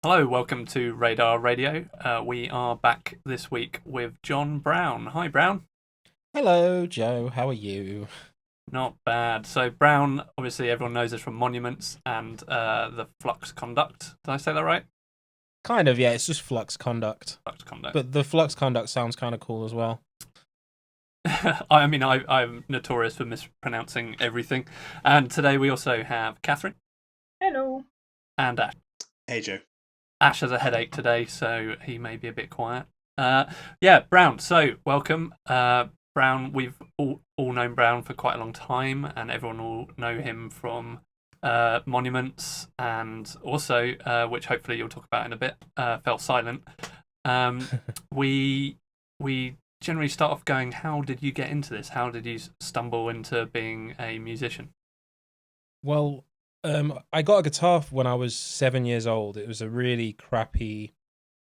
Hello, welcome to Radar Radio. We are back this week with John Browne. Hi, Browne. Hello, Joe. How are you? Not bad. So, Browne, obviously, everyone knows us from Monuments and the Flux Conduct. Did I say that right? Kind of, yeah. It's just Flux Conduct, Flux Conduct. but the Flux Conduct sounds kind of cool as well. I'm notorious for mispronouncing everything. And today we also have Catherine Hello. and Ash. Hey, Joe. Ash has a headache today, so he may be a bit quiet. Yeah, Browne. So, welcome. Browne, we've all known Browne for quite a long time, and everyone will know him from Monuments, and also, which hopefully you'll talk about in a bit, Fell Silent. Um, we we generally start off going, how did you get into this? How did you stumble into being a musician? Well, I got a guitar when I was 7 years old. It was a really crappy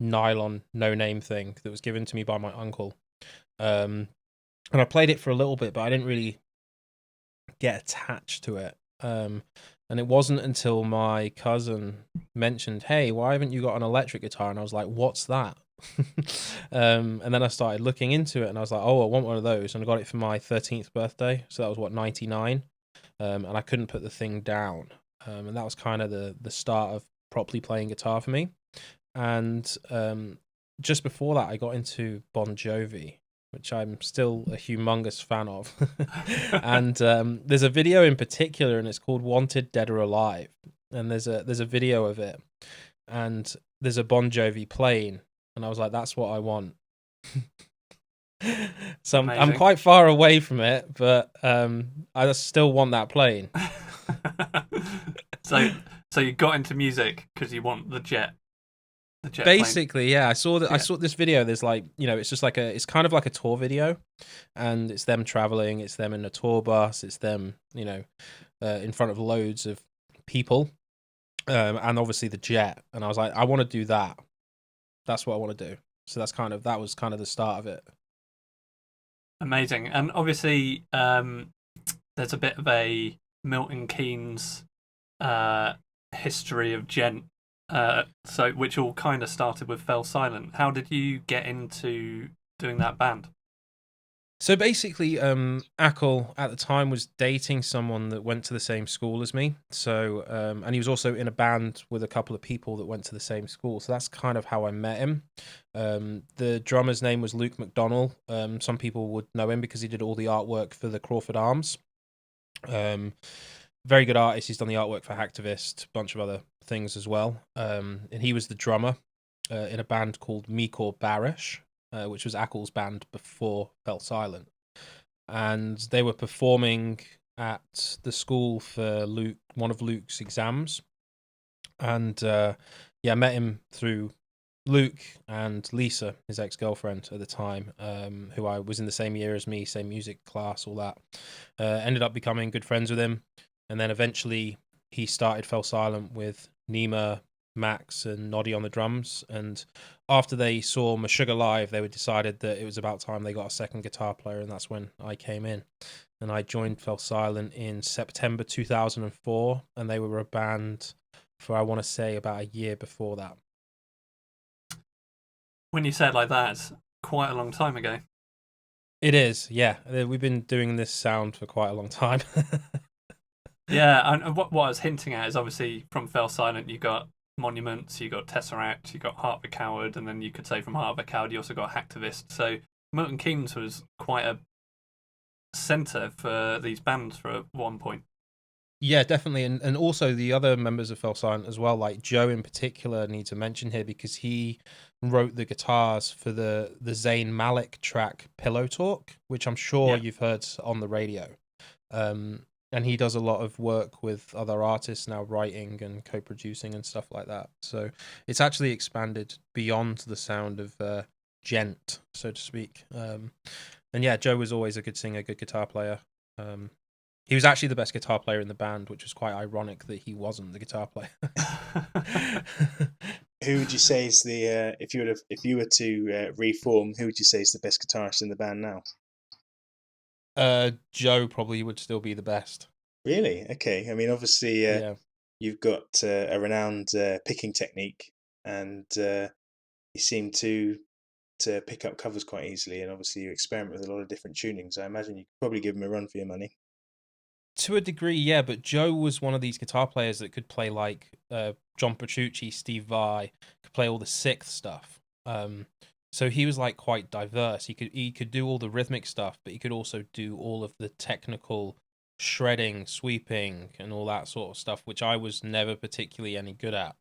nylon no-name thing that was given to me by my uncle. And I played it for a little bit, but I didn't really get attached to it. And it wasn't until my cousin mentioned, "Hey, why haven't you got an electric guitar?" And I was like, "What's that?" And then I started looking into it, and I was like, "Oh, I want one of those." And I got it for my 13th birthday, so that was what, 99. And I couldn't put the thing down. And that was kind of the start of properly playing guitar for me. And just before that, I got into Bon Jovi, which I'm still a humongous fan of. And there's a video in particular, and it's called "Wanted Dead or Alive." And there's a video of it, and there's a Bon Jovi playing, and I was like, "That's what I want." So I'm Amazing. quite far away from it, but I still want that playing. so so you got into music because you want the jet plane. Basically, yeah, I saw that. I Yeah. saw this video. There's like, it's just like it's kind of like a tour video, and it's them traveling. It's them in a tour bus. It's them, in front of loads of people, and obviously the jet. And I was like, I want to do that. That's what I want to do. So that was kind of the start of it. Amazing. And obviously, there's a bit of a Milton Keynes history of gent, so which all kind of started with Fell Silent. How did you get into doing that band? So basically, Ackle at the time was dating someone that went to the same school as me. So, and he was also in a band with a couple of people that went to the same school. So that's kind of how I met him. The drummer's name was Mcdonald. Some people would know him because he did all the artwork for the Crawford Arms. Very good artist. He's done the artwork for Hacktivist, a bunch of other things as well. And he was the drummer in a band called Mikor Barish, which was Ackle's band before Fell Silent. And they were performing at the school for one of Luke's exams. And I met him through Luke and Lisa, his ex-girlfriend at the time, who I was in the same year as me, same music class, all that. Ended up becoming good friends with him. And then eventually he started Fell Silent with Nima, Max, and Noddy on the drums. And after they saw Meshuggah live, they decided that it was about time they got a second guitar player, and that's when I came in. And I joined Fell Silent in September 2004, and they were a band for, I want to say, about a year before that. When you say it like that, it's quite a long time ago. It is, yeah. We've been doing this sound for quite a long time. Yeah, and what I was hinting at is obviously from Fell Silent, you got Monuments, you got Tesseract, you got Heart of a Coward, and then you could say from Heart of a Coward, you also got Hacktivist. So Milton Keynes was quite a centre for these bands for one point. Yeah, definitely. And also the other members of Fell Silent as well, like Joe in particular, need to mention here because he wrote the guitars for the Zayn Malik track Pillow Talk, which I'm sure Yeah. you've heard on the radio. And he does a lot of work with other artists now, writing and co-producing and stuff like that. So it's actually expanded beyond the sound of gent, so to speak. And yeah, Joe was always a good singer, good guitar player. He was actually the best guitar player in the band, which was quite ironic that he wasn't the guitar player. Who would you say is the if you were to reform? Who would you say is the best guitarist in the band now? Joe probably would still be the best. Really? Okay. I mean, obviously, Yeah. you've got a renowned picking technique. and you seem to pick up covers quite easily, and obviously you experiment with a lot of different tunings. I imagine you could probably give him a run for your money. To a degree, yeah, but Joe was one of these guitar players that could play like John Petrucci, Steve Vai, could play all the sixth stuff. So he was like quite diverse. He could do all the rhythmic stuff, but he could also do all of the technical shredding, sweeping, and all that sort of stuff, which I was never particularly any good at.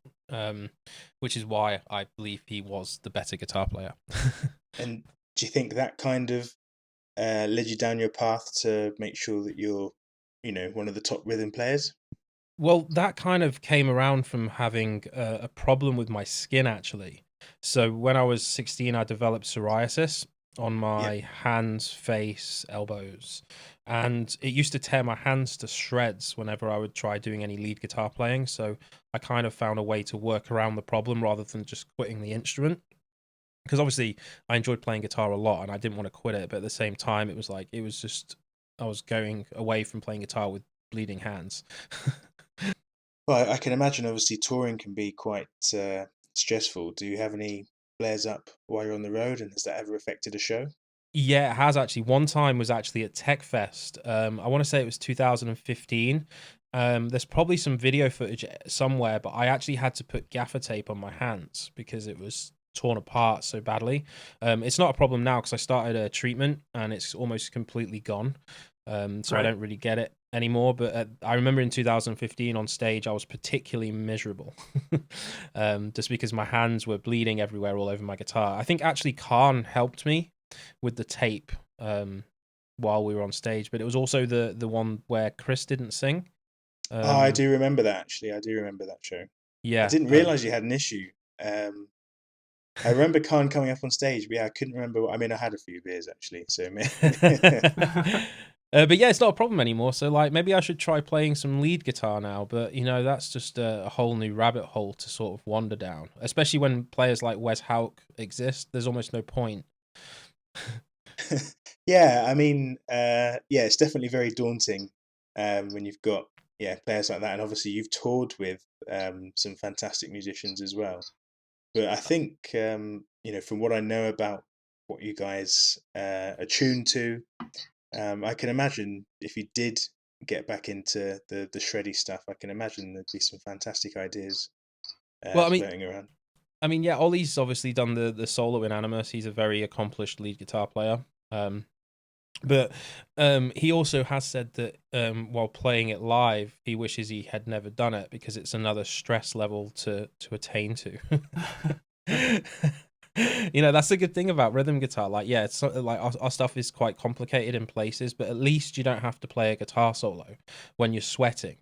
Which is why I believe he was the better guitar player. And do you think that kind of led you down your path to make sure that you're, one of the top rhythm players? Well, that kind of came around from having a problem with my skin, actually. So when I was 16, I developed psoriasis on my hands, face, elbows, and it used to tear my hands to shreds whenever I would try doing any lead guitar playing. So I kind of found a way to work around the problem rather than just quitting the instrument. Because obviously I enjoyed playing guitar a lot and I didn't want to quit it, but at the same time it was just I was going away from playing guitar with bleeding hands. Well, I can imagine obviously touring can be quite stressful. Do you have any flares up while you're on the road, and has that ever affected a show? Yeah, it has actually. One time was actually at Tech Fest. I want to say it was 2015. There's probably some video footage somewhere, but I actually had to put gaffer tape on my hands because it was torn apart so badly. It's not a problem now because I started a treatment and it's almost completely gone. So I don't really get it anymore. But I remember in 2015 on stage, I was particularly miserable just because my hands were bleeding everywhere all over my guitar. I think actually Khan helped me with the tape while we were on stage, but it was also the one where Chris didn't sing. I do remember that, actually. I do remember that show. Yeah. I didn't realise you had an issue. I remember Khan coming up on stage, but yeah, I couldn't remember. I mean, I had a few beers, actually, so but yeah, it's not a problem anymore. So like, maybe I should try playing some lead guitar now. But that's just a whole new rabbit hole to sort of wander down. Especially when players like Wes Hauck exist, there's almost no point. Yeah, I mean, it's definitely very daunting when you've got players like that, and obviously you've toured with some fantastic musicians as well. But I think from what I know about what you guys are tuned to, I can imagine if you did get back into the shreddy stuff, I can imagine there'd be some fantastic ideas floating around. I mean, yeah, Ollie's obviously done the solo in Animus. He's a very accomplished lead guitar player. But he also has said that while playing it live, he wishes he had never done it because it's another stress level to attain to. That's the good thing about rhythm guitar. Like, yeah, it's like our stuff is quite complicated in places, but at least you don't have to play a guitar solo when you're sweating.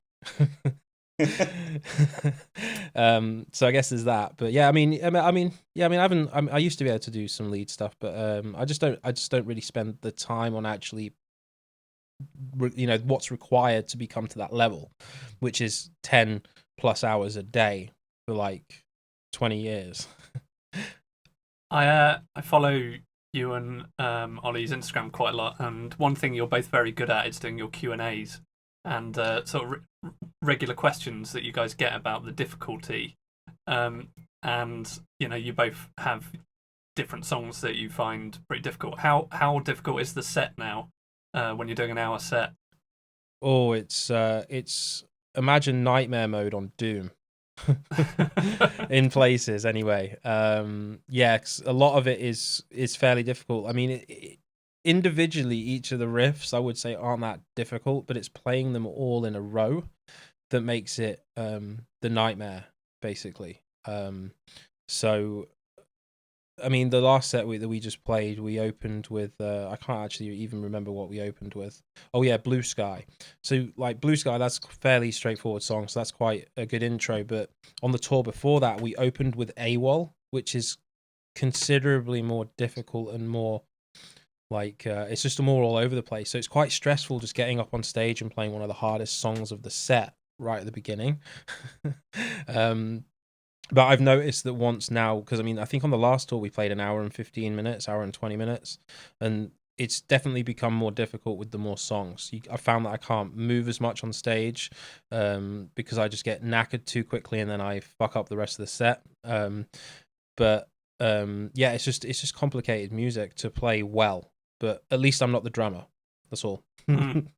So I guess there's that. But yeah, I used to be able to do some lead stuff, but I just don't really spend the time on actually what's required to become to that level, which is 10 plus hours a day for like 20 years. I follow you and Ollie's Instagram quite a lot, and one thing you're both very good at is doing your Q&As and sort of regular questions that you guys get about the difficulty. And you both have different songs that you find pretty difficult. How difficult is the set now when you're doing an hour set? Oh, it's imagine nightmare mode on Doom. In places anyway. A lot of it is fairly difficult. I mean, individually each of the riffs I would say aren't that difficult, but it's playing them all in a row that makes it the nightmare basically. So I mean, the last set that we just played, we opened with I can't actually even remember what we opened with. Oh yeah, Blue Sky. So like Blue Sky, that's a fairly straightforward song, so that's quite a good intro. But on the tour before that, we opened with AWOL, which is considerably more difficult and more like it's just more all over the place. So it's quite stressful just getting up on stage and playing one of the hardest songs of the set right at the beginning. But I've noticed that once now, because I mean, I think on the last tour we played an hour and 15 minutes, hour and 20 minutes. And it's definitely become more difficult with the more songs. I found that I can't move as much on stage because I just get knackered too quickly and then I fuck up the rest of the set. But yeah, it's just complicated music to play well. But at least I'm not the drummer. That's all. Mm.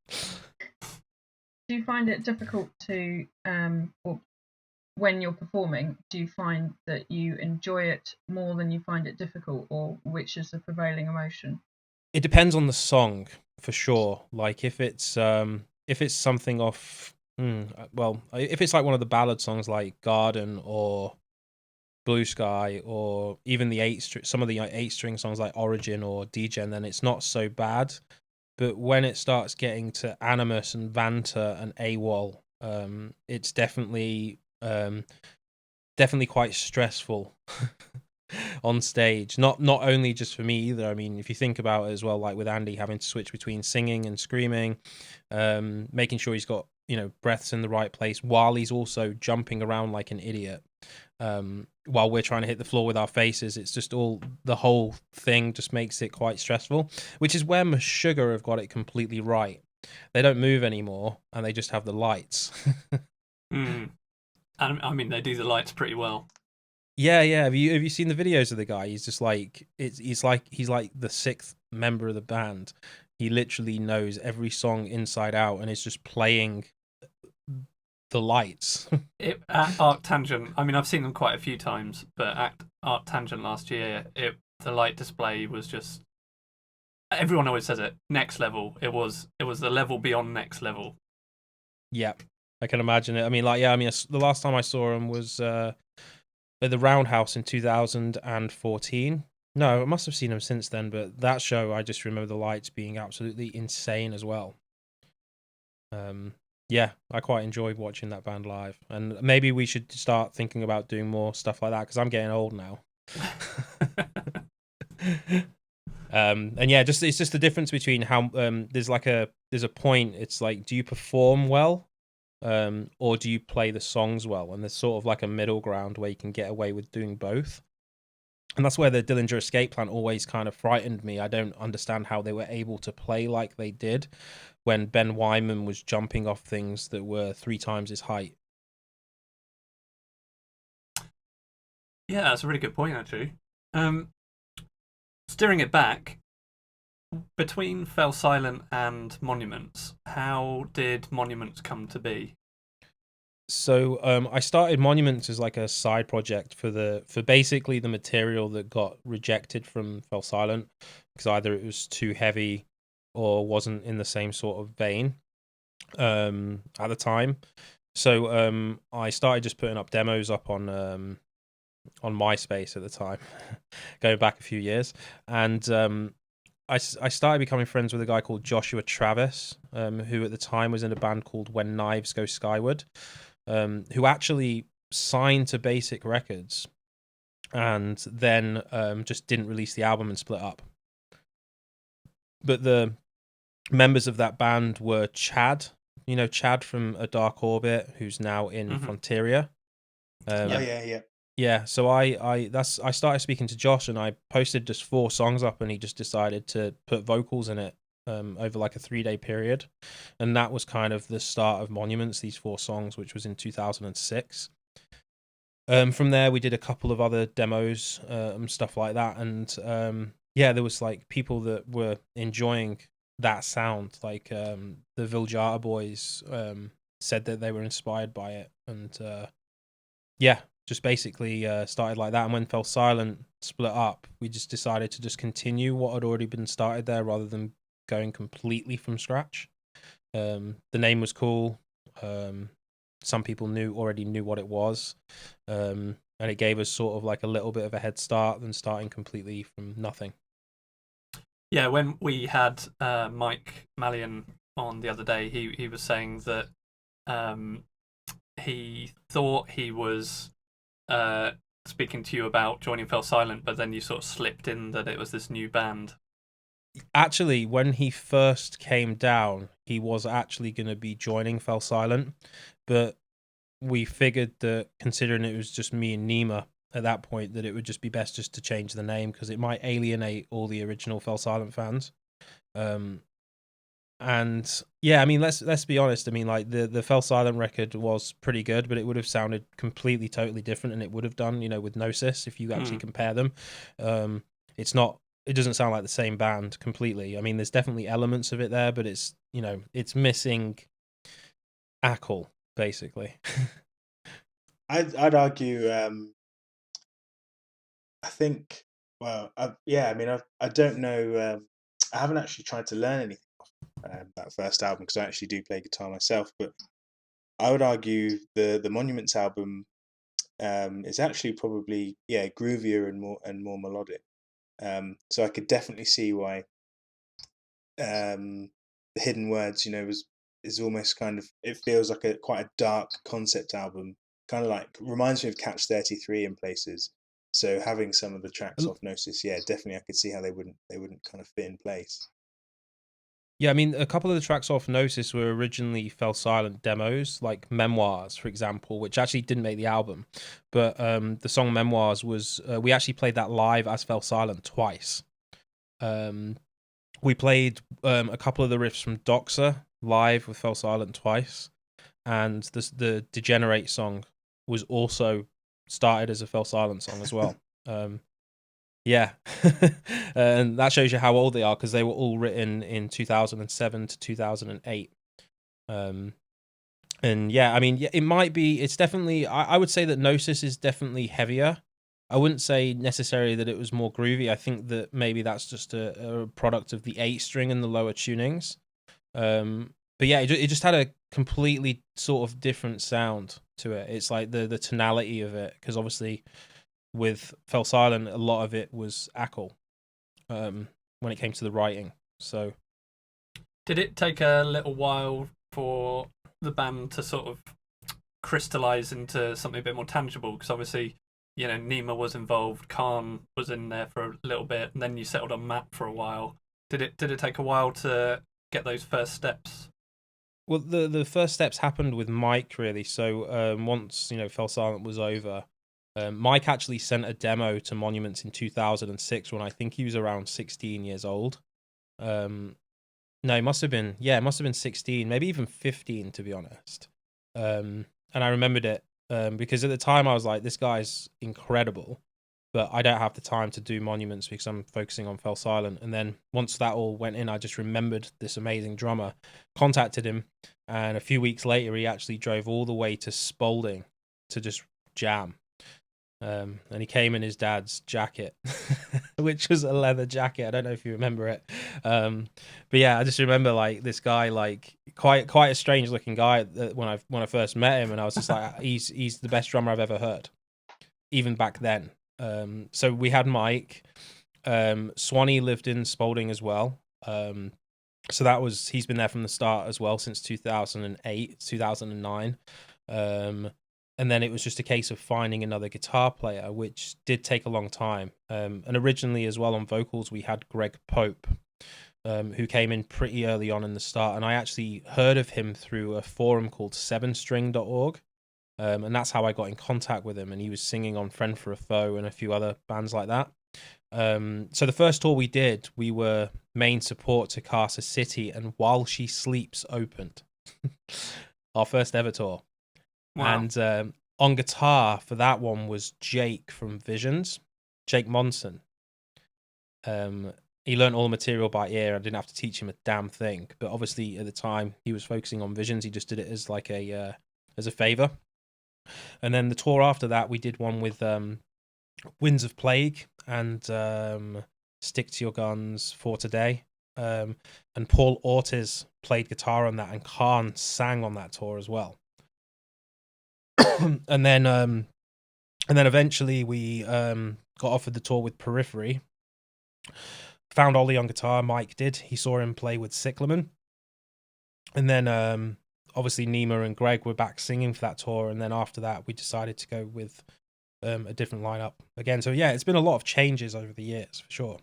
Do you find it difficult to, or when you're performing, do you find that you enjoy it more than you find it difficult, or which is the prevailing emotion? It depends on the song for sure. Like if it's something off, well, if it's like one of the ballad songs like Garden or Blue Sky, or even some of the 8-string songs like Origin or Degen, then it's not so bad. But when it starts getting to Animus and Vanta and AWOL, it's definitely quite stressful on stage. Not only just for me either. I mean, if you think about it as well, like with Andy having to switch between singing and screaming, making sure he's got, breaths in the right place while he's also jumping around like an idiot. While we're trying to hit the floor with our faces, it's just the whole thing just makes it quite stressful, which is where Meshuggah have got it completely right. They don't move anymore and they just have the lights. And I mean, they do the lights pretty well. Yeah. Have you seen the videos of the guy? He's just like he's like the 6th member of the band. He literally knows every song inside out and is just playing the lights. At Arc Tangent, I mean, I've seen them quite a few times, but at Arc Tangent last year, the light display was just, everyone always says it, next level. It was the level beyond next level. Yeah, I can imagine it. I mean, the last time I saw him was at the Roundhouse in 2014. No, I must have seen him since then, but that show, I just remember the lights being absolutely insane as well. Yeah, I quite enjoyed watching that band live, and maybe we should start thinking about doing more stuff like that because I'm getting old now. And yeah, it's just the difference between how there's a point. It's like, do you perform well, or do you play the songs well? And there's sort of like a middle ground where you can get away with doing both. And that's where the Dillinger Escape Plan always kind of frightened me. I don't understand how they were able to play like they did when Ben Wyman was jumping off things that were 3 times his height. Yeah, that's a really good point, actually. Steering it back, between Fell Silent and Monuments, how did Monuments come to be? So I started Monuments as like a side project for basically the material that got rejected from Fell Silent, because either it was too heavy or wasn't in the same sort of vein at the time. So I started just putting up demos up on MySpace at the time, going back a few years, and I started becoming friends with a guy called Joshua Travis, who at the time was in a band called When Knives Go Skyward, who actually signed to Basic Records and then just didn't release the album and split up. But the members of that band were Chad, Chad from A Dark Orbit, who's now in Frontiera. Yeah, so I started speaking to Josh and I posted just 4 songs up and he just decided to put vocals in it over like a 3-day period, and that was kind of the start of Monuments, these 4 songs, which was in 2006. From there we did a couple of other demos and stuff like that, and yeah, there was like people that were enjoying that sound, like the Viljata boys said that they were inspired by it, and yeah, just basically started like that. And when Fell Silent split up, we just decided to just continue what had already been started there rather than going completely from scratch. The name was cool. Some people already knew what it was, and it gave us sort of like a little bit of a head start than starting completely from nothing. Yeah, when we had Mike Mallion on the other day, he was saying that he thought he was speaking to you about joining Fell Silent, but then you sort of slipped in that it was this new band. Actually, when he first came down, he was actually going to be joining Fell Silent, but we figured that considering it was just me and Nima at that point, that it would just be best just to change the name because it might alienate all the original Fell Silent fans. And yeah, I mean, let's be honest. I mean, like the Fell Silent record was pretty good, but it would have sounded completely, totally different, and it would have done, with Gnosis if you actually compare them. It's not. It doesn't sound like the same band completely. I mean, there's definitely elements of it there, but it's it's missing Ackle basically. I'd argue. I think. Well, I don't know. I haven't actually tried to learn anything off that first album because I actually do play guitar myself. But I would argue the Monuments album is actually probably groovier and more melodic. So I could definitely see why the Hidden Words, is almost kind of, it feels like quite a dark concept album, kind of like reminds me of Catch 33 in places. So having some of the tracks off Gnosis, definitely I could see how they wouldn't kind of fit in place. Yeah, I mean, a couple of the tracks off Gnosis were originally Fell Silent demos, like Memoirs, for example, which actually didn't make the album. But the song Memoirs was, we actually played that live as Fell Silent twice. We played a couple of the riffs from Doxa live with Fell Silent twice. And the Degenerate song was also started as a Fell Silent song as well. Yeah, and that shows you how old they are because they were all written in 2007 to 2008. And yeah, I mean, yeah, it's definitely, I would say that Gnosis is definitely heavier. I wouldn't say necessarily that it was more groovy. I think that maybe that's just a product of the 8-string and the lower tunings. But yeah, it just had a completely sort of different sound to it. It's like the tonality of it, because obviously with Fell Silent, a lot of it was Ackle when it came to the writing. So, did it take a little while for the band to sort of crystallize into something a bit more tangible? Because obviously, Nima was involved, Khan was in there for a little bit, and then you settled on Matt for a while. Did it take a while to get those first steps? Well, the first steps happened with Mike, really. So once Fell Silent was over, Mike actually sent a demo to Monuments in 2006 when I think he was around 16 years old. No, it must have been 16, maybe even 15, to be honest. And I remembered it because at the time I was like, this guy's incredible, but I don't have the time to do Monuments because I'm focusing on Fell Silent. And then once that all went in, I just remembered this amazing drummer, contacted him, and a few weeks later, he actually drove all the way to Spalding to just jam. And he came in his dad's jacket, which was a leather jacket. I don't know if you remember it. But yeah, I just remember like this guy, like quite a strange looking guy when I first met him, and I was just like, he's the best drummer I've ever heard, even back then. So we had Mike. Swanee lived in Spalding as well. So he's been there from the start as well since 2008, 2009. And then it was just a case of finding another guitar player, which did take a long time. And originally as well on vocals, we had Greg Pope, who came in pretty early on in the start. And I actually heard of him through a forum called 7string.org. And that's how I got in contact with him. And he was singing on Friend for a Foe and a few other bands like that. So the first tour we did, we were main support to Casa City, and While She Sleeps opened. Our first ever tour. Wow. And on guitar for that one was Jake from Visions, Jake Monson. He learned all the material by ear. I didn't have to teach him a damn thing. But obviously at the time he was focusing on Visions. He just did it as like as a favor. And then the tour after that, we did one with Winds of Plague and Stick to Your Guns for Today. And Paul Ortiz played guitar on that, and Khan sang on that tour as well. and then eventually we got offered the tour with Periphery. Found Ollie on guitar. Mike did. He saw him play with Cyclamen. And then obviously Nima and Greg were back singing for that tour. And then after that, we decided to go with a different lineup again. So yeah, it's been a lot of changes over the years for sure.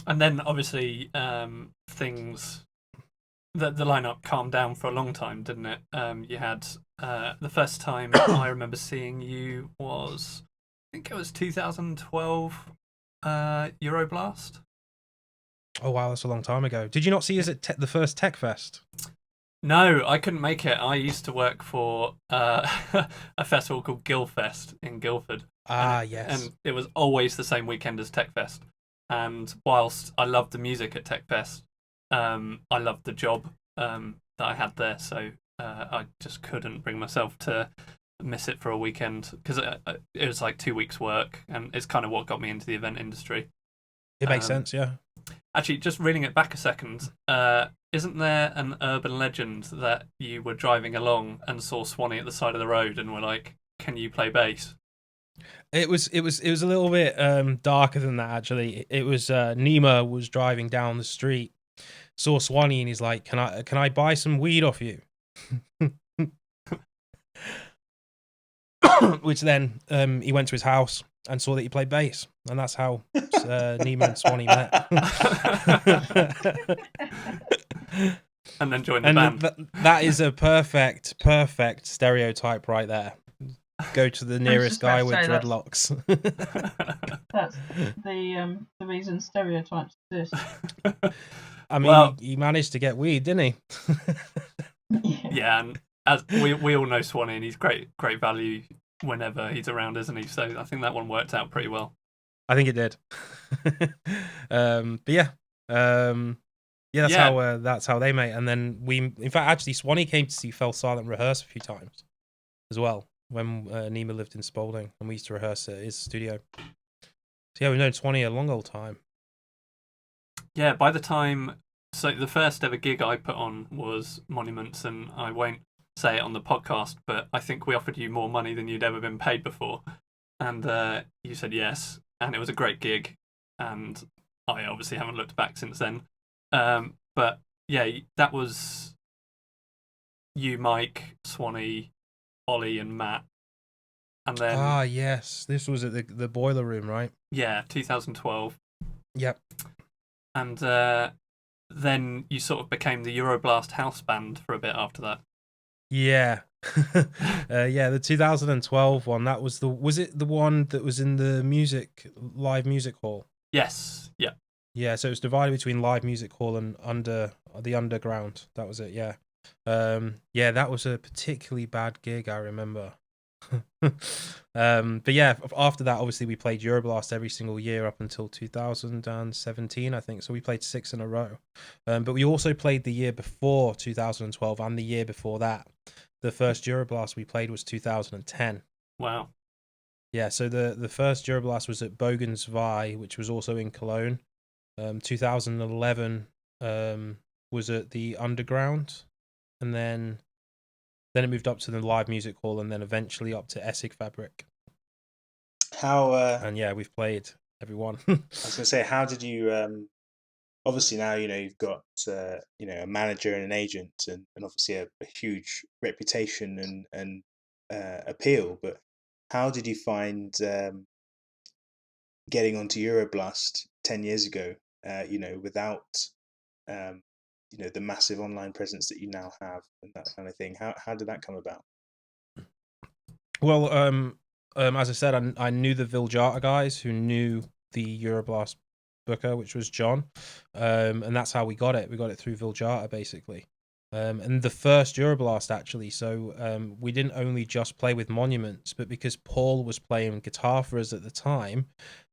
And then obviously things. The lineup calmed down for a long time, didn't it? You had the first time I remember seeing you was, I think it was 2012, Euroblast. Oh wow, that's a long time ago. Did you not see us at the first Tech Fest? No, I couldn't make it. I used to work for a festival called Guildfest in Guildford. Yes. And it was always the same weekend as Techfest. And whilst I loved the music at Techfest, I loved the job that I had there. So I just couldn't bring myself to miss it for a weekend because it was like 2 weeks' work, and it's kind of what got me into the event industry. It makes sense, yeah. Actually, just reeling it back a second, isn't there an urban legend that you were driving along and saw Swanee at the side of the road and were like, "Can you play bass?" It was a little bit darker than that actually. It was Nima was driving down the street, saw Swanee, and he's like, "Can I buy some weed off you?" Which then he went to his house and saw that he played bass, and that's how Nima and Swanee met. And then joined the band. That is a perfect stereotype right there. Go to the nearest guy with dreadlocks. That's the reason stereotypes exist. I mean, he managed to get weed, didn't he? Yeah, and as we all know Swanee, and he's great value whenever he's around, isn't he? So I think that one worked out pretty well. I think it did. But yeah, that's how they met. And then in fact, actually, Swanee came to see Fell Silent rehearse a few times as well when Nima lived in Spalding, and we used to rehearse at his studio. So yeah, we've known Swanee a long old time. Yeah, by the time, so the first ever gig I put on was Monuments, and I won't say it on the podcast, but I think we offered you more money than you'd ever been paid before, and you said yes, and it was a great gig, and I obviously haven't looked back since then. But yeah, that was you, Mike, Swanee, Ollie, and Matt, and then yes, this was at the Boiler Room, right? Yeah, 2012. Yep. And then you sort of became the Euroblast house band for a bit after that. Yeah. Yeah, the 2012 one, was it the one that was in the live music hall? Yes, yeah. Yeah, so it was divided between live music hall and the underground. That was it, yeah. Yeah, that was a particularly bad gig, I remember. But yeah, after that, obviously we played Euroblast every single year up until 2017, I think. So we played 6 in a row. But we also played the year before 2012 and the year before that. The first Euroblast we played was 2010. Wow. Yeah, so the first Euroblast was at Bogan's Vi, which was also in Cologne. 2011 was at the Underground, and then it moved up to the live music hall, and then eventually up to Essig Fabric. And yeah, we've played every one. I was going to say, how did you? Obviously now you've got a manager and an agent, and obviously a huge reputation and appeal. But how did you find getting onto Euroblast 10 years ago? Without the massive online presence that you now have and that kind of thing. How did that come about? Well, as I said, I knew the Viljata guys who knew the Euroblast booker, which was John, and that's how we got it. We got it through Viljata, basically. And the first Euroblast, actually, so we didn't only just play with Monuments, but because Paul was playing guitar for us at the time,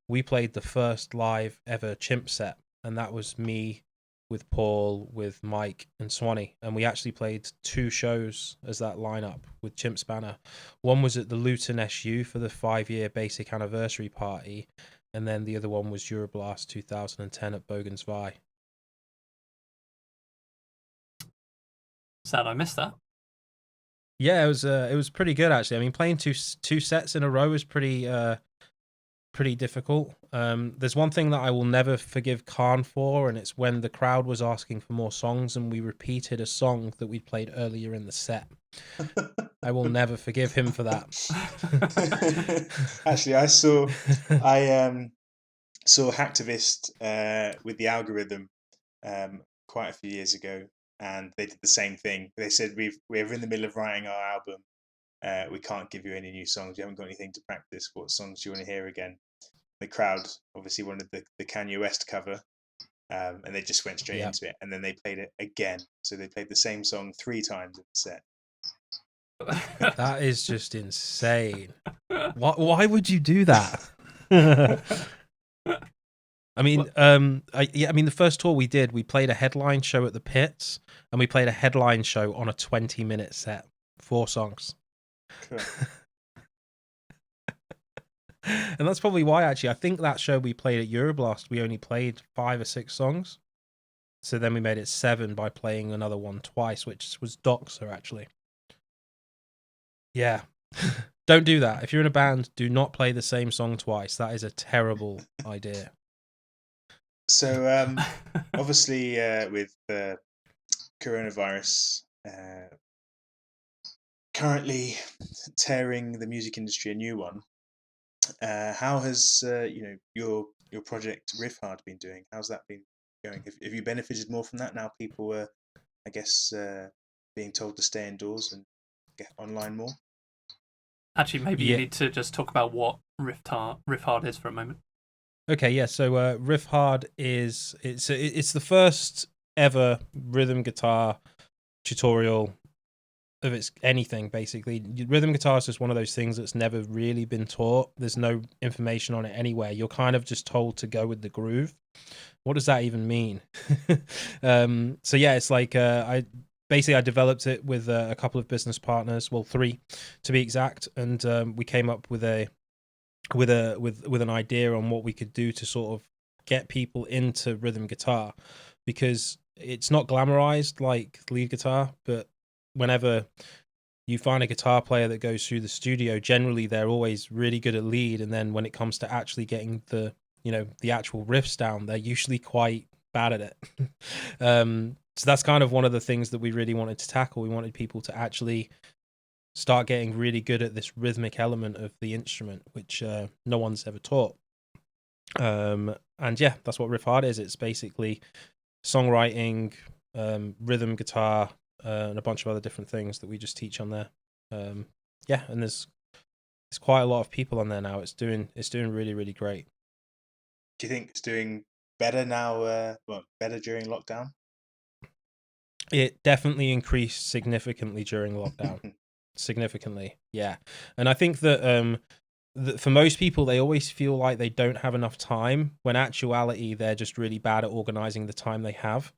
we played the first live ever Chimp set, and that was me with Paul, with Mike and Swanee, and we actually played 2 shows as that lineup with Chimp's banner. One was at the Luton SU for the 5-year basic anniversary party, and then the other one was Euroblast 2010 at Bogan's Vi. Sad I missed that. Yeah, it was pretty good actually. I mean, playing two sets in a row is pretty difficult. There's one thing that I will never forgive Khan for, and it's when the crowd was asking for more songs and we repeated a song that we'd played earlier in the set. I will never forgive him for that. Actually, I saw Hacktivist with the algorithm quite a few years ago, and they did the same thing. They said we're in the middle of writing our album. We can't give you any new songs. You haven't got anything to practice. What songs do you want to hear again? the crowd obviously wanted the Kanye West cover, and they just went straight into it. And then they played it again, so they played the same song 3 times in the set. That is just insane. Why would you do that? I mean, the first tour we did, we played a headline show at the Pits, and we played a headline show on a 20-minute set, 4 songs. Cool. And that's probably why, actually, I think that show we played at Euroblast, we only played 5 or 6 songs. So then we made it 7 by playing another one twice, which was Doxer, actually. Yeah. Don't do that. If you're in a band, do not play the same song twice. That is a terrible idea. So obviously with coronavirus currently tearing the music industry a new one, how has your project RiffHard been doing? How's that been going? Have you benefited more from that now? People are, I guess, being told to stay indoors and get online more. Actually, maybe you need to just talk about what RiffHard is for a moment. Okay, yeah. So RiffHard it's the first ever rhythm guitar tutorial of anything, basically. Rhythm guitar is just one of those things that's never really been taught. There's no information on it anywhere. You're kind of just told to go with the groove. What does that even mean? So yeah, it's like I developed it with a couple of business partners, well, 3 to be exact, and we came up with an idea on what we could do to sort of get people into rhythm guitar, because it's not glamorized like lead guitar, but whenever you find a guitar player that goes through the studio, generally they're always really good at lead, and then when it comes to actually getting the actual riffs down, they're usually quite bad at it. So that's kind of one of the things that we really wanted to tackle. We wanted people to actually start getting really good at this rhythmic element of the instrument, which no one's ever taught. And yeah, that's what RiffHard is. It's basically songwriting, rhythm guitar, and a bunch of other different things that we just teach on there. Yeah, and there's quite a lot of people on there now. It's doing really, really great. Do you think it's doing better now? Better during lockdown? It definitely increased significantly during lockdown. Significantly, yeah. And I think that for most people, they always feel like they don't have enough time, when actuality they're just really bad at organizing the time they have.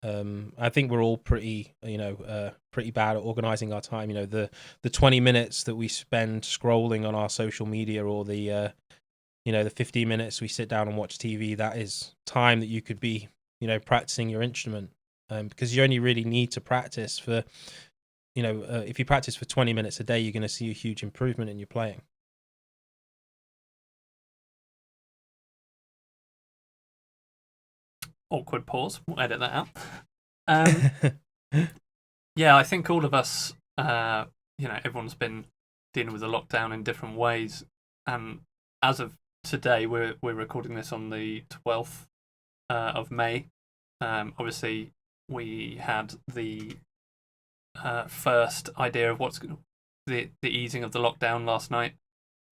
I think we're all pretty bad at organizing our time. The 20 minutes that we spend scrolling on our social media, or the 15 minutes we sit down and watch TV, that is time that you could be practicing your instrument, because you only really need to practice for if you practice for 20 minutes a day, you're going to see a huge improvement in your playing. Awkward pause. We'll edit that out. Yeah, I think all of us, everyone's been dealing with the lockdown in different ways. And as of today, we're recording this on the 12th of May. Obviously, we had the first idea of what's the easing of the lockdown last night.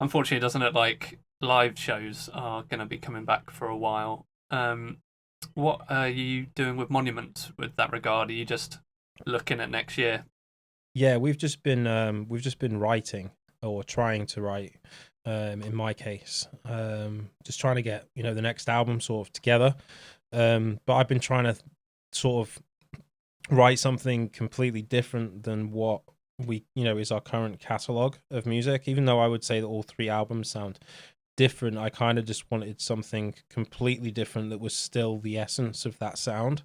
Unfortunately, it doesn't look like live shows are going to be coming back for a while. What are you doing with Monuments with that regard? Are you just looking at next year? Yeah, we've just been writing, or trying to write. In my case, just trying to get the next album sort of together. But I've been trying to sort of write something completely different than what we is our current catalog of music. Even though I would say that all 3 albums sound different, I kind of just wanted something completely different that was still the essence of that sound.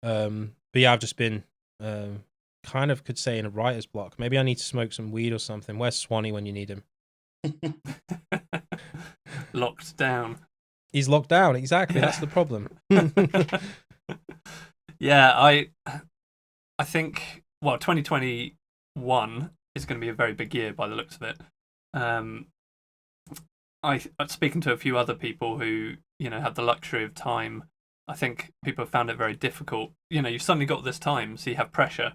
But yeah, I've just been kind of, could say, in a writer's block. Maybe I need to smoke some weed or something. Where's Swanee when you need him? Locked down. He's locked down, exactly. That's the problem. Yeah, I think 2021 is going to be a very big year by the looks of it. I'm speaking to a few other people who have the luxury of time. I think people have found it very difficult. You've suddenly got this time, so you have pressure.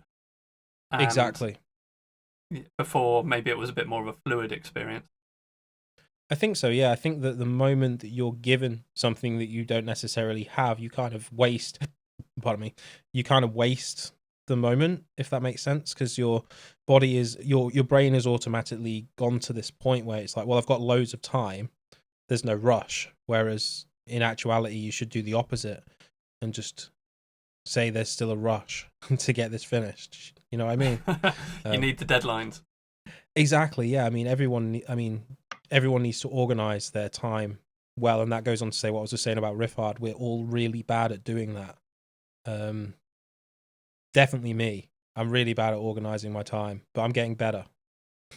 Exactly. Before, maybe it was a bit more of a fluid experience. I think so, yeah. I think that the moment that you're given something that you don't necessarily have, you kind of waste, pardon me, you kind of waste the moment, if that makes sense, because your body is, your brain has automatically gone to this point where it's like, well, I've got loads of time, there's no rush. Whereas in actuality, you should do the opposite and just say there's still a rush to get this finished. You know what I mean? You need the deadlines. Exactly. Yeah. I mean, everyone needs to organize their time well, and that goes on to say what I was just saying about RiffHard. We're all really bad at doing that. Definitely me. I'm really bad at organizing my time, but I'm getting better.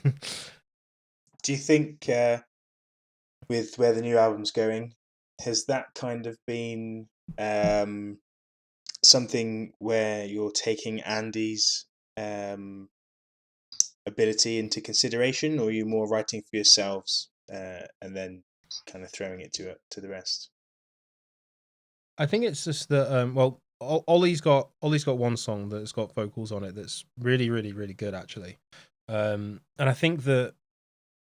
Do you think with where the new album's going, has that kind of been something where you're taking Andy's ability into consideration, or are you more writing for yourselves and then kind of throwing it to the rest? I think it's just that well, Ollie's got one song that's got vocals on it that's really, really, really good actually. And I think that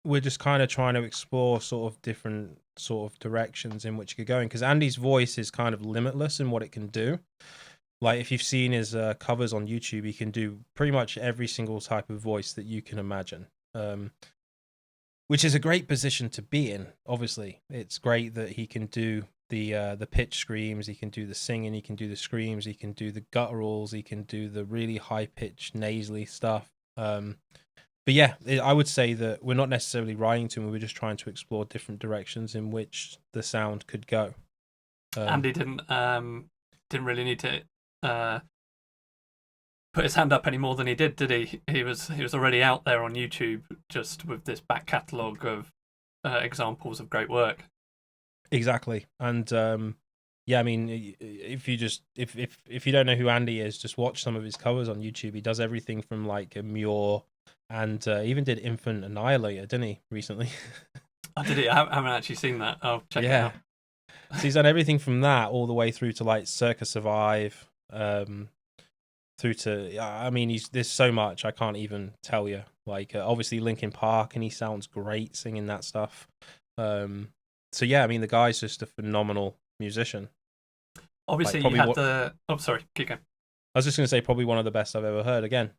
we're just kind of trying to explore sort of different sort of directions in which it could go in, because Andy's voice is kind of limitless in what it can do. Like if you've seen his covers on YouTube, he can do pretty much every single type of voice that you can imagine. Which is a great position to be in. Obviously, it's great that he can do the pitch screams, he can do the singing, he can do the screams, he can do the gutturals, he can do the really high pitched nasally stuff. But yeah, I would say that we're not necessarily writing to him; we're just trying to explore different directions in which the sound could go. Andy didn't really need to put his hand up any more than he did he? He was already out there on YouTube just with this back catalogue of examples of great work. Exactly, and yeah, I mean, if you don't know who Andy is, just watch some of his covers on YouTube. He does everything from like a Muir, and even did Infant Annihilator, didn't he, recently? Oh, did he? I haven't actually seen that. I'll check it out. So he's done everything from that all the way through to like Circa Survive, through to, I mean, there's so much I can't even tell you. Like obviously Linkin Park, and he sounds great singing that stuff. So yeah, I mean, the guy's just a phenomenal musician. Obviously, like, you had the. Oh, sorry, keep going. I was just going to say probably one of the best I've ever heard. Again,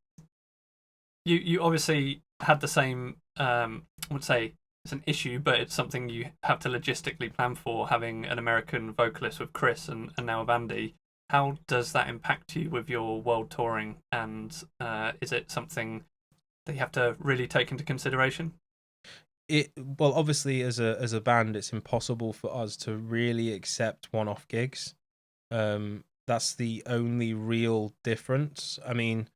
you obviously had the same. I would say it's an issue, but it's something you have to logistically plan for. Having an American vocalist with Chris and now with Andy, how does that impact you with your world touring? And is it something that you have to really take into consideration? Well, obviously as a band, it's impossible for us to really accept one-off gigs. That's the only real difference. I mean,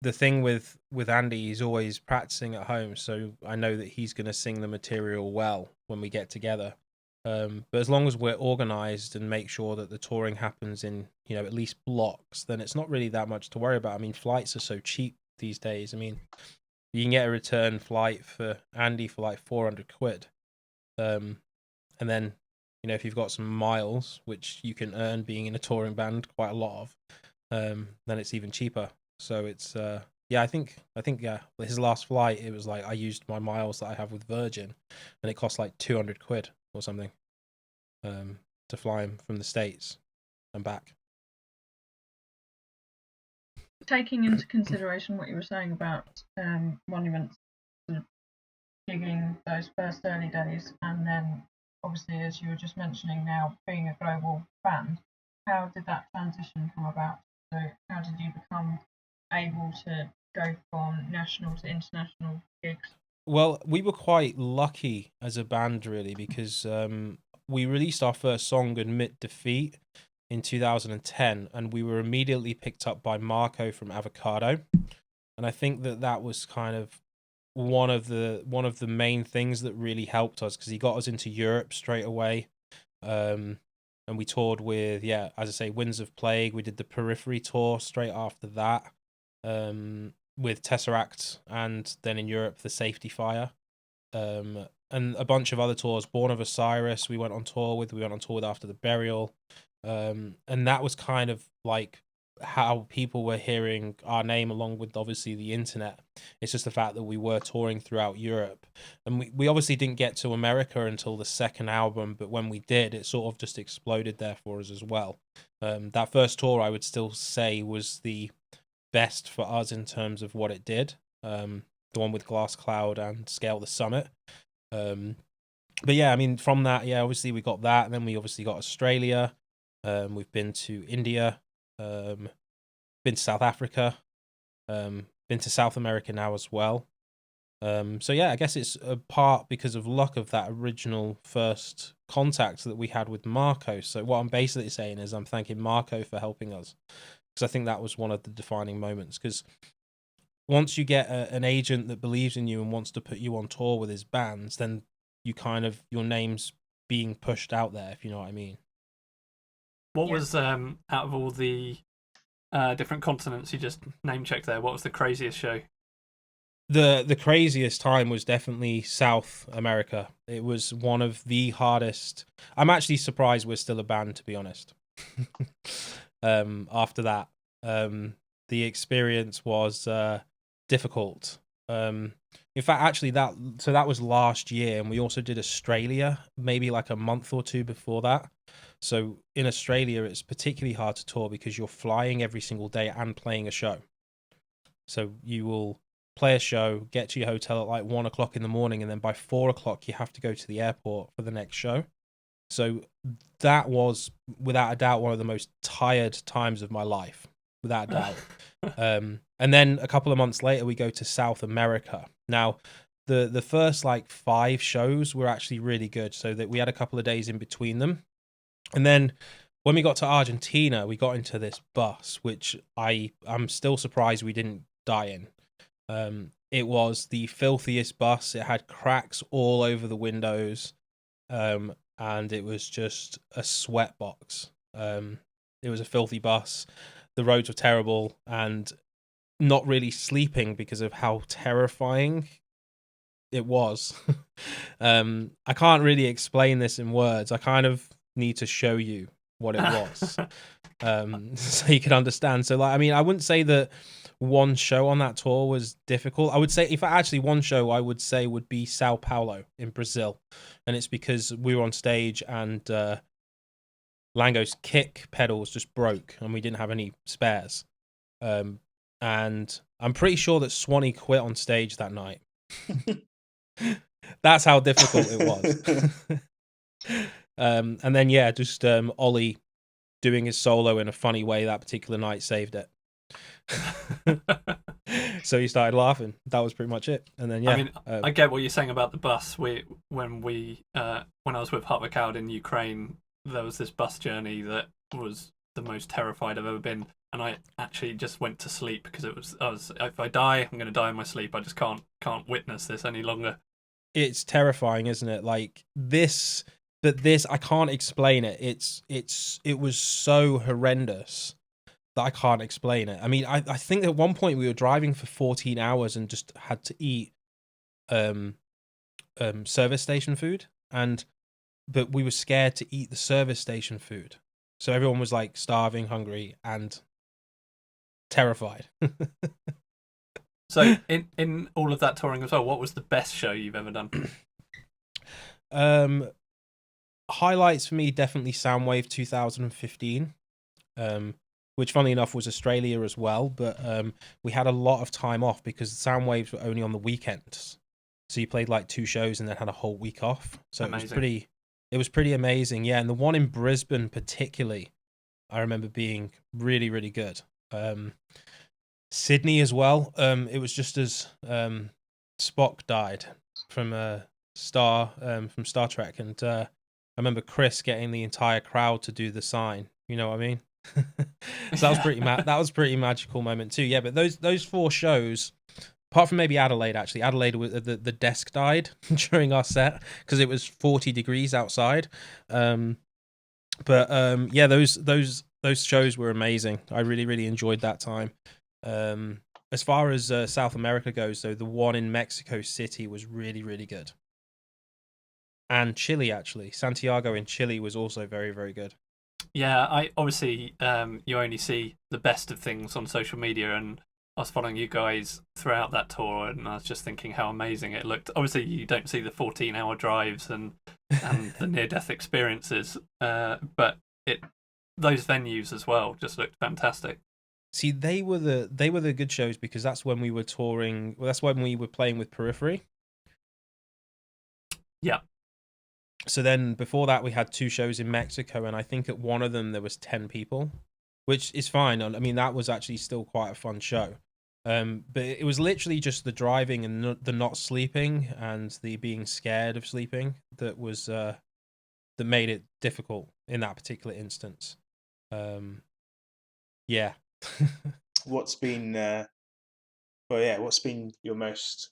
the thing with Andy, he's always practicing at home, so I know that he's going to sing the material well when we get together. But as long as we're organized and make sure that the touring happens in, at least blocks, then it's not really that much to worry about. I mean, flights are so cheap these days. I mean, you can get a return flight for Andy for like 400 quid. And then, if you've got some miles, which you can earn being in a touring band quite a lot of, then it's even cheaper. So it's, I think, his last flight, it was like I used my miles that I have with Virgin, and it cost like 200 quid or something to fly him from the States and back. Taking into consideration what you were saying about Monuments sort of gigging those first early days, and then obviously, as you were just mentioning now, being a global band, how did that transition come about? So how did you become able to go from national to international gigs? Well, we were quite lucky as a band, really, because we released our first song, Admit Defeat, in 2010, and we were immediately picked up by Marco from Avocado. And I think that was kind of one of the main things that really helped us, because he got us into Europe straight away. And we toured with, as I say, Winds of Plague. We did the Periphery tour straight after that, with Tesseract, and then in Europe, the Safety Fire. And a bunch of other tours. Born of Osiris, we went on tour with After the Burial. And that was kind of like how people were hearing our name along with obviously the internet. It's just the fact that we were touring throughout Europe, and we obviously didn't get to America until the second album, but when we did, it sort of just exploded there for us as well. That first tour, I would still say, was the best for us in terms of what it did. The one with Glass Cloud and Scale the Summit. But yeah, I mean, from that, yeah, obviously we got that, and then we obviously got Australia. We've been to India, been to South Africa, been to South America now as well. So yeah, I guess it's a part because of luck of that original first contact that we had with Marco. So what I'm basically saying is I'm thanking Marco for helping us, because I think that was one of the defining moments. Because once you get an agent that believes in you and wants to put you on tour with his bands, then you kind of, your name's being pushed out there, if you know what I mean. What was out of all the different continents you just name checked there, what was the craziest show? The craziest time was definitely South America. It was one of the hardest. I'm actually surprised we're still a band, to be honest. After that, the experience was difficult. In fact, actually, that was last year, and we also did Australia maybe like a month or two before that. So in Australia, it's particularly hard to tour because you're flying every single day and playing a show. So you will play a show, get to your hotel at like 1 o'clock in the morning, and then by 4 o'clock you have to go to the airport for the next show. So that was, without a doubt, one of the most tired times of my life, without a doubt. And then a couple of months later, we go to South America. Now, the first like 5 shows were actually really good, so that we had a couple of days in between them. And then when we got to Argentina, we got into this bus, which I'm still surprised we didn't die in. It was the filthiest bus. It had cracks all over the windows, and it was just a sweat box. It was a filthy bus. The roads were terrible, and not really sleeping because of how terrifying it was. I can't really explain this in words. I kind of need to show you what it was, so you can understand. So, like, I mean, I wouldn't say that one show on that tour was difficult. I would say, if actually one show I would say would be Sao Paulo in Brazil, and it's because we were on stage and Lango's kick pedals just broke and we didn't have any spares. And I'm pretty sure that Swanee quit on stage that night. That's how difficult it was. And then, yeah, just Ollie doing his solo in a funny way that particular night saved it. So he started laughing. That was pretty much it. And then, yeah. I mean, I get what you're saying about the bus. When I was with Hartwick out in Ukraine, there was this bus journey that was the most terrified I've ever been. And I actually just went to sleep because I was if I die, I'm going to die in my sleep. I just can't witness this any longer. It's terrifying, isn't it? Like this, I can't explain it. It was so horrendous that I can't explain it. I mean, I think at one point we were driving for 14 hours and just had to eat service station food, but we were scared to eat the service station food. So everyone was like starving, hungry, and terrified. So in all of that touring as well, what was the best show you've ever done? Highlights for me, definitely Soundwave 2015, which funnily enough was Australia as well, but we had a lot of time off because the Soundwaves were only on the weekends. So you played like 2 shows and then had a whole week off. So amazing. It was pretty amazing. Yeah, and the one in Brisbane particularly, I remember being really, really good. Sydney as well. It was just as Spock died from Star Trek, and I remember Chris getting the entire crowd to do the sign. You know what I mean? So that was pretty that was pretty magical moment too. Yeah, but those 4 shows, apart from maybe Adelaide, actually, Adelaide was the desk died during our set because it was 40 degrees outside. But yeah, those shows were amazing. I really, really enjoyed that time. As far as South America goes, though, the one in Mexico City was really, really good. And Chile, actually. Santiago in Chile was also very, very good. Yeah, I obviously you only see the best of things on social media, and I was following you guys throughout that tour, and I was just thinking how amazing it looked. Obviously, you don't see the 14-hour drives and the near-death experiences, but those venues as well just looked fantastic. See, they were the good shows because that's when we were touring. Well, that's when we were playing with Periphery. Yeah. So then before that, we had 2 shows in Mexico, and I think at one of them there was 10 people, which is fine. I mean, that was actually still quite a fun show. But it was literally just the driving and the not sleeping and the being scared of sleeping that was that made it difficult in that particular instance. Yeah. What's been what's been your most,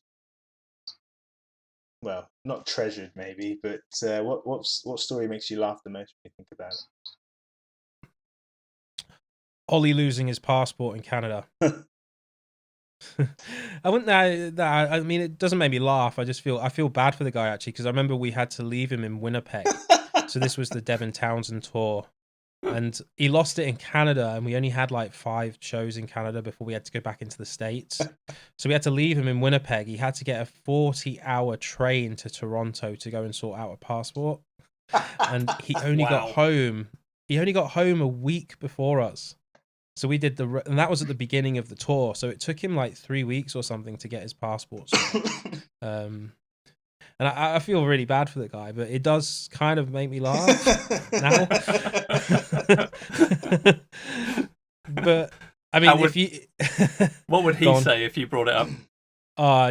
well, not treasured maybe, but what story makes you laugh the most when you think about Ollie losing his passport in Canada. I wouldn't. I mean, it doesn't make me laugh. I feel bad for the guy actually because I remember we had to leave him in Winnipeg. So this was the Devin Townsend tour, and he lost it in Canada, and we only had like 5 shows in Canada before we had to go back into the States. So we had to leave him in Winnipeg. He had to get a 40-hour train to Toronto to go and sort out a passport, and he only got home. He only got home a week before us. So we did and that was at the beginning of the tour. So it took him like 3 weeks or something to get his passport. And I feel really bad for the guy, but it does kind of make me laugh now. But I mean, what would he say if you brought it up?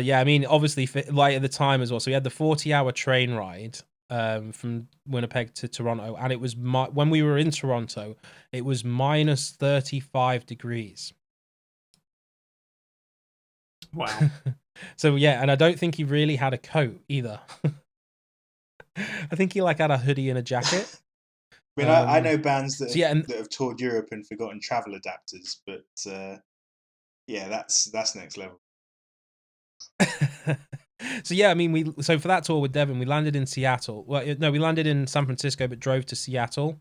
Yeah, I mean, obviously, like at the time as well. So we had the 40-hour train ride from Winnipeg to Toronto, and it was when we were in Toronto, it was minus 35 degrees. Wow. So yeah, and I don't think he really had a coat either. I think he like had a hoodie and a jacket. I mean, I know bands that that have toured Europe and forgotten travel adapters, but yeah, that's next level. So yeah, I mean, so for that tour with Devin, we landed in Seattle. Well, no, we landed in San Francisco, but drove to Seattle.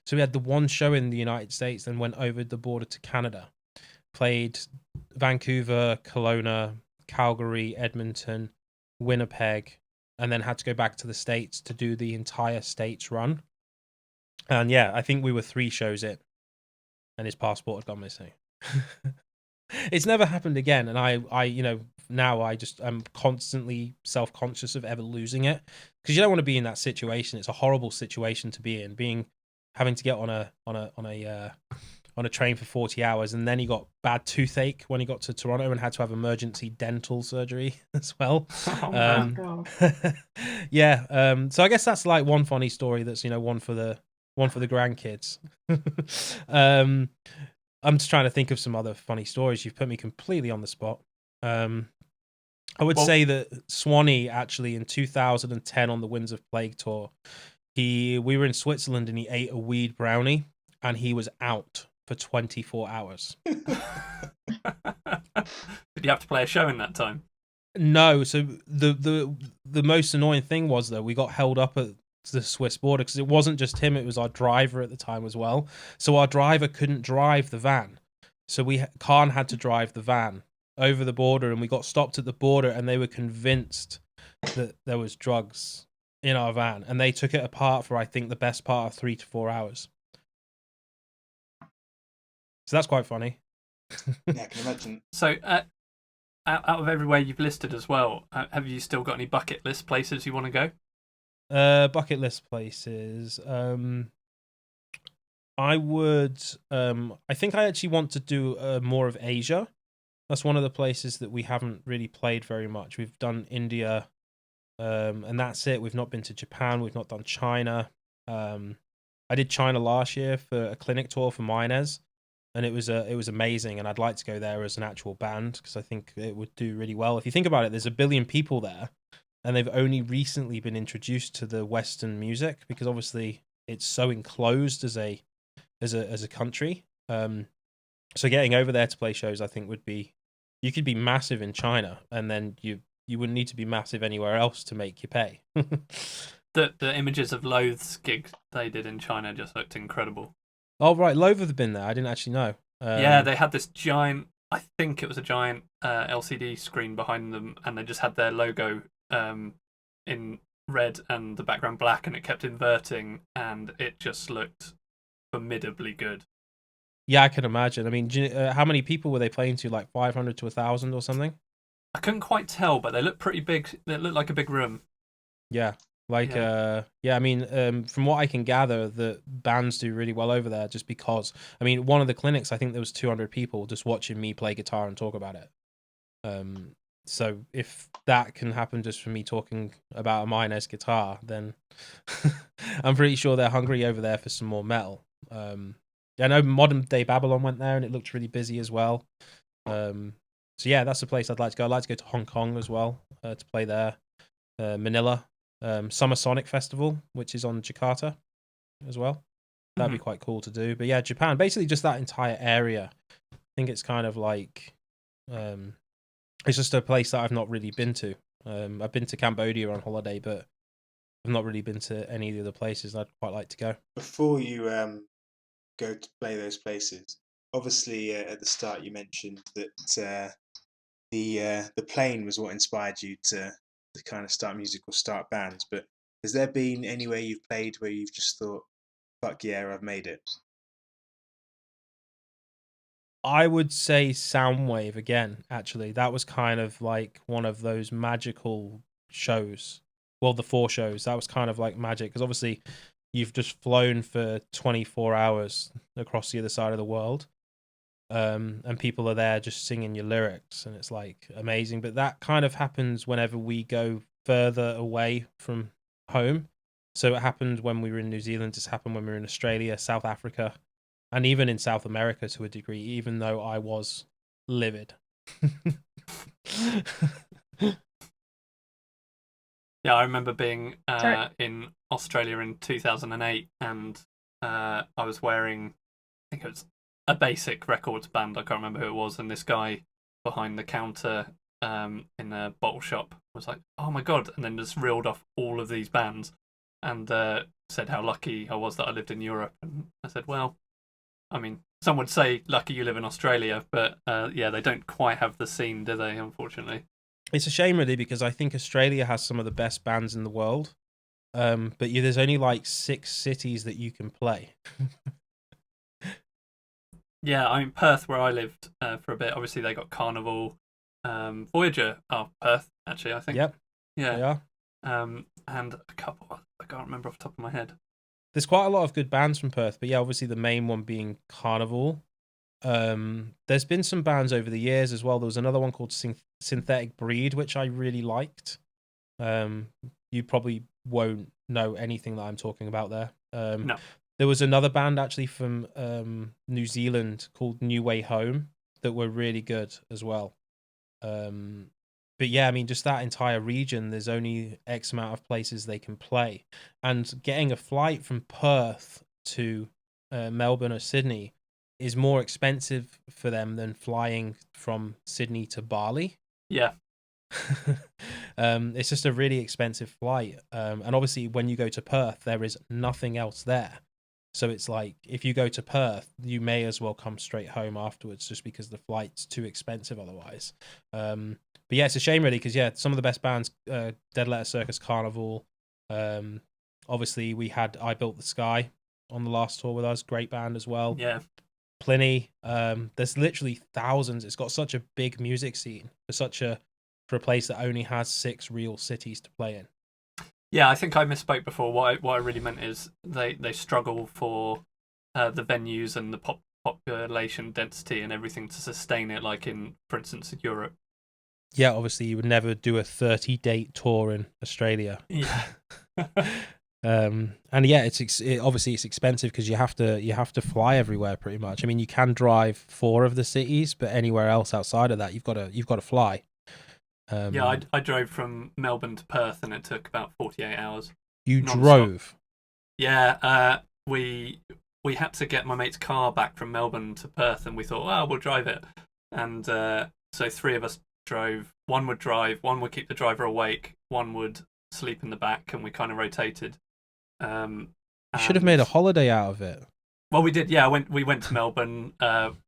So we had the one show in the United States, then went over the border to Canada. Played Vancouver, Kelowna, Calgary, Edmonton, Winnipeg, and then had to go back to the States to do the entire States run. And yeah, I think we were 3 shows in, and his passport had gone missing. It's never happened again, and I now I'm constantly self-conscious of ever losing it because you don't want to be in that situation. It's a horrible situation to be in, having to get on a train for 40 hours, and then he got bad toothache when he got to Toronto and had to have emergency dental surgery as well. God. Yeah, so I guess that's like one funny story. That's one for the grandkids. I'm just trying to think of some other funny stories. You've put me completely on the spot. I would say that Swanee actually in 2010 on the Winds of Plague tour, we were in Switzerland and he ate a weed brownie and he was out for 24 hours. Did you have to play a show in that time? No. So the most annoying thing was though we got held up at the Swiss border because it wasn't just him, it was our driver at the time as well. So our driver couldn't drive the van, so Khan had to drive the van over the border, and we got stopped at the border and they were convinced that there was drugs in our van, and they took it apart for I think the best part of 3 to 4 hours. So that's quite funny. Yeah, I can imagine. So out of everywhere you've listed as well, have you still got any bucket list places you want to go? Bucket list places. I would. I think I actually want to do more of Asia. That's one of the places that we haven't really played very much. We've done India, and that's it. We've not been to Japan. We've not done China. I did China last year for a clinic tour for Minez, and it was amazing. And I'd like to go there as an actual band because I think it would do really well. If you think about it, there's 1 billion people there. And they've only recently been introduced to the Western music because obviously it's so enclosed as a country. So getting over there to play shows, I think you could be massive in China, and then you wouldn't need to be massive anywhere else to make you pay. The images of Loath's gig they did in China just looked incredible. Oh right, Loathe have been there. I didn't actually know. Yeah, they had this giant. I think it was a giant LCD screen behind them, and they just had their logo in red and the background black, and it kept inverting, and it just looked formidably good. Yeah, I can imagine. I mean, how many people were they playing to? Like 500 to 1,000 or something? I couldn't quite tell, but they looked pretty big. They looked like a big room. Yeah. Like, I mean, from what I can gather, the bands do really well over there just because, I mean, one of the clinics, I think there was 200 people just watching me play guitar and talk about it. So if that can happen just from me talking about a Mine's guitar, then I'm pretty sure they're hungry over there for some more metal. I know Modern Day Babylon went there and it looked really busy as well. So yeah, that's the place I'd like to go. I'd like to go to Hong Kong as well to play there. Manila. Summer Sonic Festival, which is on Jakarta as well. That'd be quite cool to do. But yeah, Japan, basically just that entire area. I think it's kind of like, it's just a place that I've not really been to. I've been to Cambodia on holiday, but I've not really been to any of the other places I'd quite like to go. Before you go to play those places, obviously at the start you mentioned that the plane was what inspired you to kind of start music or start bands, but has there been anywhere you've played where you've just thought, fuck yeah, I've made it? I would say Soundwave again, actually. That was kind of like one of those magical shows. Well, the 4 shows, that was kind of like magic, because obviously you've just flown for 24 hours across the other side of the world. And people are there just singing your lyrics, and it's like amazing. But that kind of happens whenever we go further away from home. So it happened when we were in New Zealand, it's happened when we were in Australia, South Africa, and even in South America to a degree, even though I was livid. Yeah, I remember being in Australia in 2008, and I was wearing, I think it was a Basic Records band, I can't remember who it was, and this guy behind the counter in a bottle shop was like, oh my god, and then just reeled off all of these bands and said how lucky I was that I lived in Europe. And I said, well, I mean, some would say lucky you live in Australia, but yeah, they don't quite have the scene, do they, unfortunately? It's a shame, really, because I think Australia has some of the best bands in the world, but there's only like 6 cities that you can play. Yeah, I mean, Perth, where I lived for a bit, obviously they got Carnival, Voyager, Perth, actually, I think. Yep. Yeah. And a couple, I can't remember off the top of my head. There's quite a lot of good bands from Perth, but yeah, obviously the main one being Carnival. There's been some bands over the years as well. There was another one called Synthetic Breed, which I really liked. You probably won't know anything that I'm talking about there. No. There was another band actually from New Zealand called New Way Home that were really good as well. But yeah, I mean, just that entire region, there's only X amount of places they can play. And getting a flight from Perth to Melbourne or Sydney is more expensive for them than flying from Sydney to Bali. Yeah. It's just a really expensive flight. And obviously, when you go to Perth, there is nothing else there. So it's like, if you go to Perth, you may as well come straight home afterwards just because the flight's too expensive otherwise. But yeah, it's a shame, really, because, yeah, some of the best bands, Dead Letter Circus, Carnival. Obviously, we had I Built the Sky on the last tour with us. Great band as well. Yeah. Pliny. There's literally thousands. It's got such a big music scene for a place that only has 6 real cities to play in. Yeah, I think I misspoke before. What I really meant is they struggle for the venues and the population density and everything to sustain it, like in, for instance, Europe. Yeah, obviously you would never do a 30-date tour in Australia. Yeah. And yeah, obviously it's expensive because you have to fly everywhere pretty much. I mean, you can drive 4 of the cities, but anywhere else outside of that, you've got to fly. Yeah, I drove from Melbourne to Perth, and it took about 48 hours. You non-stop. Drove? Yeah, we had to get my mate's car back from Melbourne to Perth, and we thought, oh, we'll drive it. And so 3 of us drove. One would drive, one would keep the driver awake, one would sleep in the back, and we kind of rotated. You should have made a holiday out of it. Well, we did. Yeah, we went to Melbourne,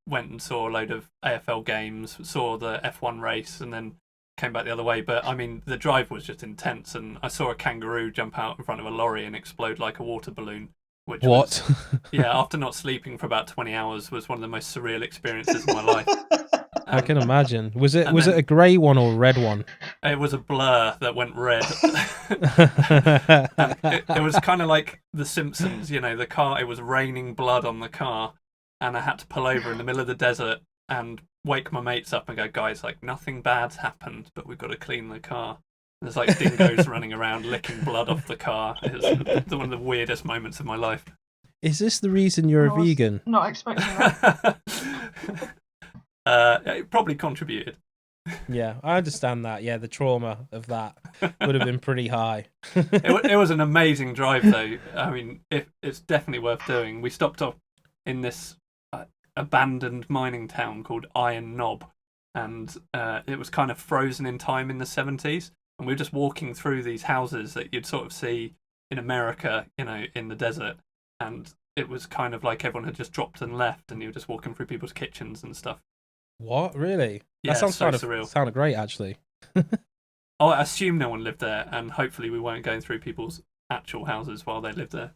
went and saw a load of AFL games, saw the F1 race, and then came back the other way. But I mean, the drive was just intense, and I saw a kangaroo jump out in front of a lorry and explode like a water balloon. Which What? Was, yeah, after not sleeping for about 20 hours, was one of the most surreal experiences of my life. I can imagine. Was it and then- it a grey one or a red one? It was a blur that went red. And it was kind of like The Simpsons, you know, the car, it was raining blood on the car, and I had to pull over in the middle of the desert and wake my mates up and go, guys, like, nothing bad's happened, but we've got to clean the car. There's like dingoes running around licking blood off the car. It was one of the weirdest moments of my life. Is this the reason you're I a was vegan? Not expecting that. It probably contributed. Yeah, I understand that. Yeah, the trauma of that would have been pretty high. It was an amazing drive, though. I mean, it's definitely worth doing. We stopped off in this abandoned mining town called Iron Knob, and it was kind of frozen in time in the 70s. And we were just walking through these houses that you'd sort of see in America, you know, in the desert. And it was kind of like everyone had just dropped and left, and you were just walking through people's kitchens and stuff. What? Really? Yeah, That sounds so kind of surreal. sounded great, actually. Oh, I assume no one lived there, and hopefully we weren't going through people's actual houses while they lived there.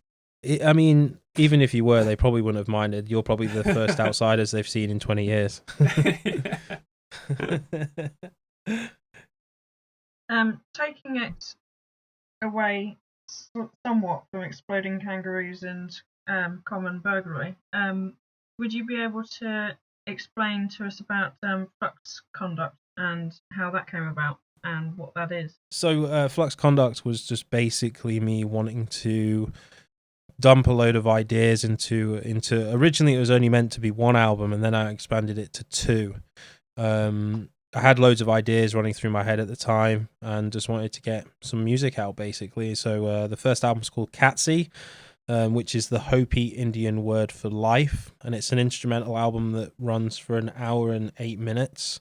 I mean, even if you were, they probably wouldn't have minded. You're probably the first outsiders they've seen in 20 years. Taking it away somewhat from exploding kangaroos and common burglary, would you be able to explain to us about Flux Conduct and how that came about and what that is? So Flux Conduct was just basically me wanting to dump a load of ideas into originally it was only meant to be one album, and then I expanded it to two. I had loads of ideas running through my head at the time and just wanted to get some music out, basically. So the first album's called Catsy, which is the Hopi Indian word for life, and it's an instrumental album that runs for an hour and 8 minutes.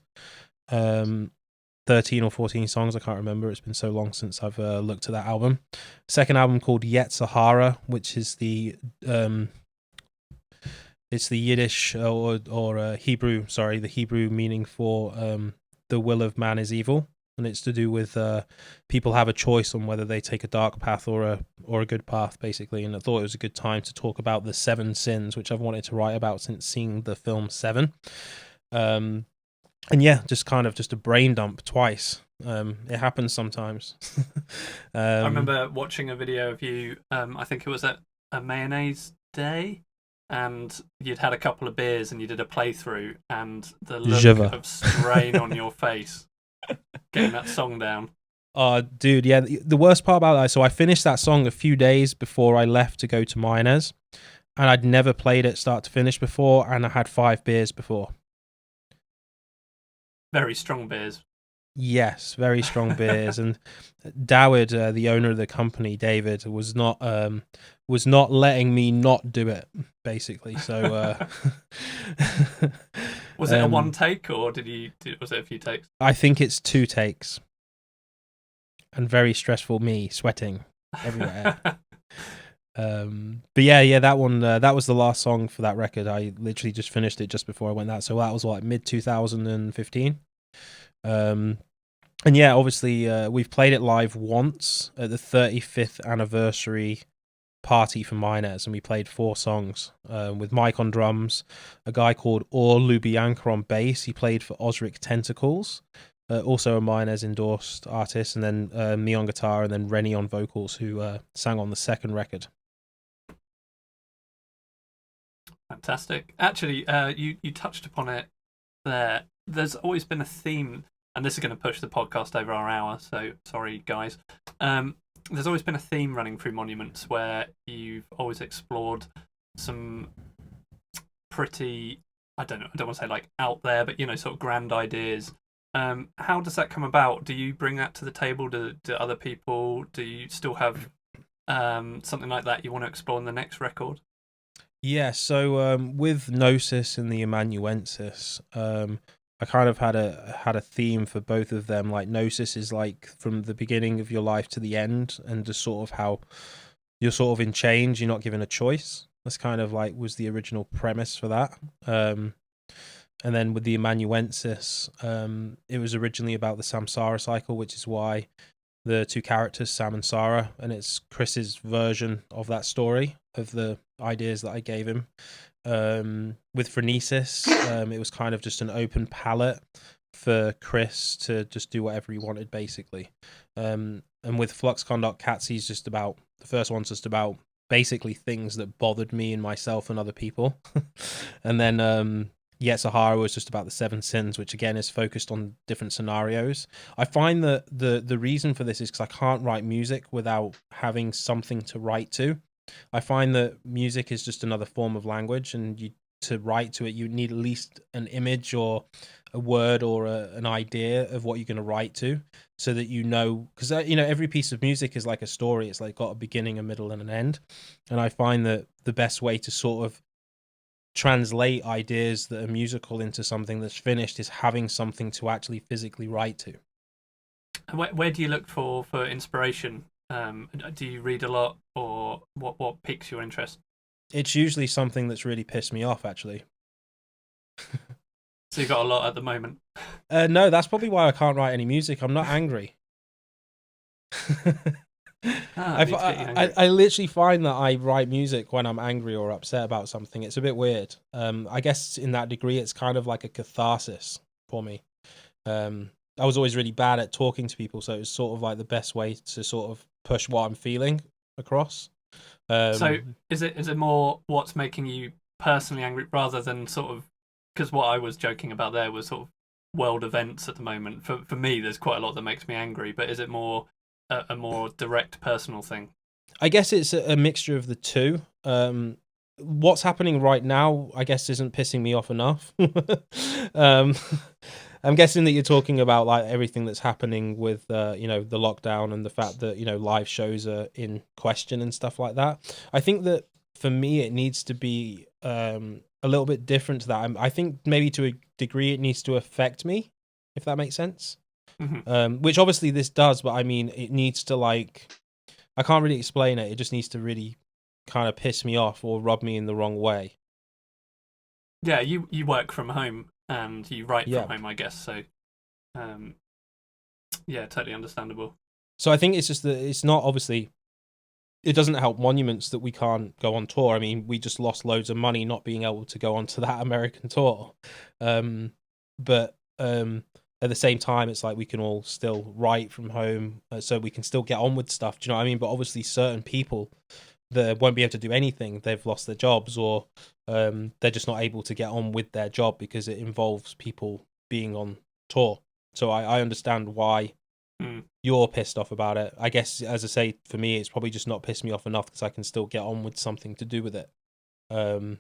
13 or 14 songs, I can't remember. It's been so long since I've looked at that album. Second album called Yet Sahara, which is the it's the Yiddish or Hebrew, the Hebrew meaning for the will of man is evil, and it's to do with people have a choice on whether they take a dark path or a good path, basically. And I thought it was a good time to talk about the 7 sins, which I've wanted to write about since seeing the film Seven. And yeah, just a brain dump twice. It happens sometimes. I remember watching a video of you, I think it was at a mayonnaise day, and you'd had a couple of beers and you did a playthrough, and the look of strain on your face getting that song down. Oh, dude, yeah. The worst part about that, so I finished that song a few days before I left to go to Miners, and I'd never played it start to finish before, and I had 5 beers before. Very strong beers. Yes, very strong beers. And Dowd, the owner of the company, David, was not letting me not do it, basically. So was it a one take, or was it a few takes? I think it's 2 takes. And very stressful, me sweating everywhere. But yeah, that one, that was the last song for that record. I literally just finished it just before I went that. So that was like mid 2015. And yeah, obviously, we've played it live once at the 35th anniversary party for Miners, and we played 4 songs with Mike on drums, a guy called Or Lubianka on bass. He played for Osric Tentacles, also a Miners endorsed artist, and then me on guitar, and then Rennie on vocals, who sang on the second record. Fantastic. Actually, you touched upon it there. There's always been a theme, and this is going to push the podcast over our hour, so sorry, guys. There's always been a theme running through Monuments where you've always explored some pretty, I don't want to say like out there, but, you know, sort of grand ideas. How does that come about? Do you bring that to the table? Do other people? Do you still have something like that you want to explore in the next record? Yeah, so with Gnosis and the Amanuensis, I kind of had a theme for both of them. Like Gnosis is like from the beginning of your life to the end, and just sort of how you're sort of in change, you're not given a choice. That's kind of like was the original premise for that. And then with the amanuensis, it was originally about the samsara cycle, which is why the two characters, Sam and Sarah, and it's Chris's version of that story, of the ideas that I gave him. With Phronesis, it was kind of just an open palette for Chris to just do whatever he wanted, basically. And with Flux Conduct Catsy's just about, the first one's just about basically things that bothered me and myself and other people. And then Yet Sahara was just about the 7 sins, which again is focused on different scenarios. I find that the reason for this is because I can't write music without having something to write to. I find that music is just another form of language, and to write to it, you need at least an image or a word or an idea of what you're going to write to, so that because every piece of music is like a story. It's like got a beginning, a middle, and an end. And I find that the best way to sort of translate ideas that are musical into something that's finished is having something to actually physically write to. Where do you look for inspiration? Do you read a lot, or what piques your interest? It's usually something that's really pissed me off, actually. So you've got a lot at the moment. No, that's probably why I can't write any music. I'm not angry. I literally find that I write music when I'm angry or upset about something. It's a bit weird. I guess in that degree, it's kind of like a catharsis for me. I was always really bad at talking to people, so it was sort of like the best way to sort of push what I'm feeling across. So is it more what's making you personally angry rather than sort of, because what I was joking about there was sort of world events at the moment. For me, there's quite a lot that makes me angry, but is it more a more direct personal thing? I guess it's a mixture of the two. What's happening right now, I guess, isn't pissing me off enough. I'm guessing that you're talking about like everything that's happening with the lockdown and the fact that live shows are in question and stuff like that. I think that for me it needs to be a little bit different to that. I think maybe to a degree it needs to affect me, if that makes sense. Mm-hmm. Which obviously this does, but I mean it needs to, like, I can't really explain it. It just needs to really kind of piss me off or rub me in the wrong way. Yeah, you work from home and you write Yeah. from home, I guess. So, yeah, totally understandable. So I think it's just that it's not, obviously, it doesn't help Monuments that we can't go on tour. I mean, we just lost loads of money not being able to go onto that American tour. But at the same time, it's like we can all still write from home, so we can still get on with stuff. Do you know what I mean? But obviously, certain people that won't be able to do anything. They've lost their jobs, or they're just not able to get on with their job because it involves people being on tour. So I understand why you're pissed off about it. I guess, as I say, for me, it's probably just not pissed me off enough because I can still get on with something to do with it. And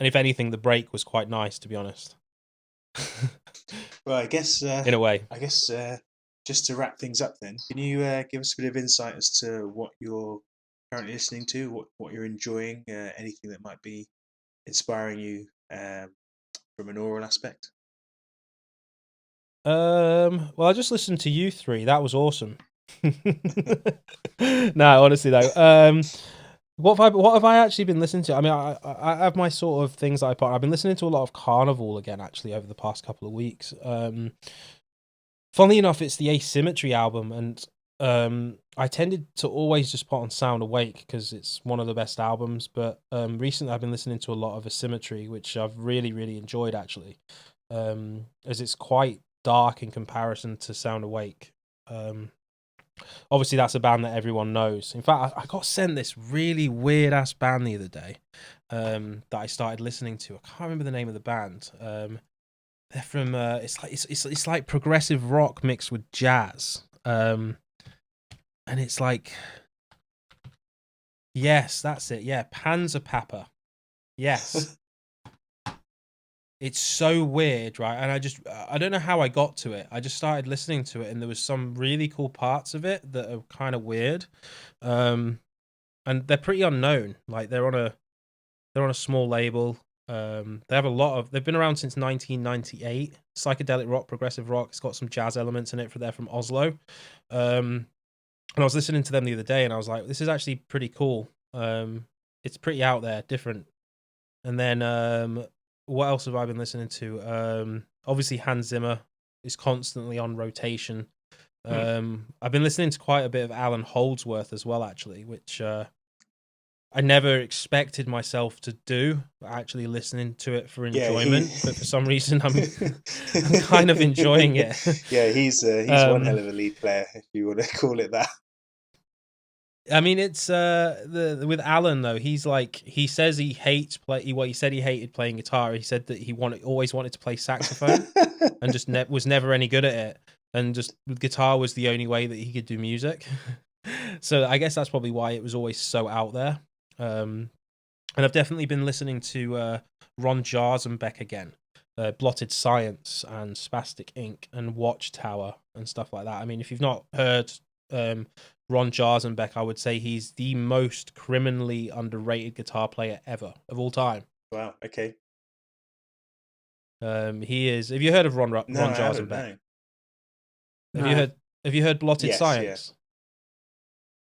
if anything, the break was quite nice, to be honest. Well, I guess in a way. I guess just to wrap things up, then, can you give us a bit of insight as to what you're currently listening to, what you're enjoying, anything that might be inspiring you from an oral aspect? Well, I just listened to you three. That was awesome. No, honestly though, what have I actually been listening to? I mean, I have my sort of things that I put. I've been listening to a lot of Carnival again, actually, over the past couple of weeks. Funnily enough, it's the Asymmetry album, and I tended to always just put on Sound Awake because it's one of the best albums. But recently, I've been listening to a lot of Asymmetry, which I've really, really enjoyed, actually, as it's quite dark in comparison to Sound Awake. Obviously, that's a band that everyone knows. In fact, I got sent this really weird ass band the other day that I started listening to. I can't remember the name of the band. They're from it's like progressive rock mixed with jazz, and it's like, yes, that's it. Yeah, Panzerpapper. Yes. It's so weird, right? And I don't know how I got to it. I just started listening to it, and there was some really cool parts of it that are kind of weird. And they're pretty unknown. Like they're on a small label. They have they've been around since 1998. Psychedelic rock, progressive rock. It's got some jazz elements in it. They're from Oslo. And I was listening to them the other day, and I was like, this is actually pretty cool. it's pretty out there, different. And then what else have I been listening to? Obviously Hans Zimmer is constantly on rotation. I've been listening to quite a bit of Allan Holdsworth as well, actually, which I never expected myself to do, actually listening to it for enjoyment, but for some reason I'm kind of enjoying it. Yeah, he's one hell of a lead player, if you want to call it that. I mean, it's with Alan though. He's like, he says he hates he said he hated playing guitar. He said that he always wanted to play saxophone, and just was never any good at it. And just guitar was the only way that he could do music. So I guess that's probably why it was always so out there. And I've definitely been listening to Ron Jarzenbeck again, Blotted Science and Spastic Ink and Watchtower and stuff like that. I mean, if you've not heard Ron Jarzenbeck, I would say he's the most criminally underrated guitar player ever of all time. Wow. Okay. He is. Have you heard of Ron Jarzenbeck? Have you heard Blotted Science?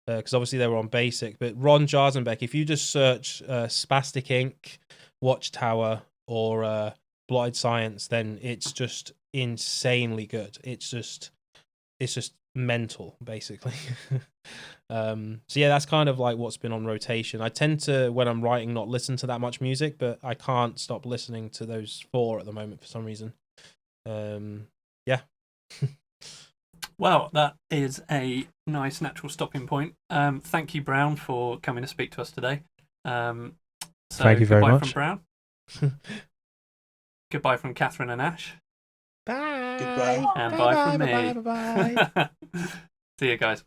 Because obviously they were on Basic, but Ron Jarzenbeck, if you just search Spastic Ink, Watchtower, or Blotted Science, then it's just insanely good. It's just mental, basically. So yeah, that's kind of like what's been on rotation. I tend to, when I'm writing, not listen to that much music, but I can't stop listening to those four at the moment for some reason. Yeah. Well, that is a nice natural stopping point. Thank you, Browne, for coming to speak to us today. Thank you very much. Goodbye from Browne. Goodbye from Catherine and Ash. Bye. Goodbye. And bye from me. Bye. See you guys.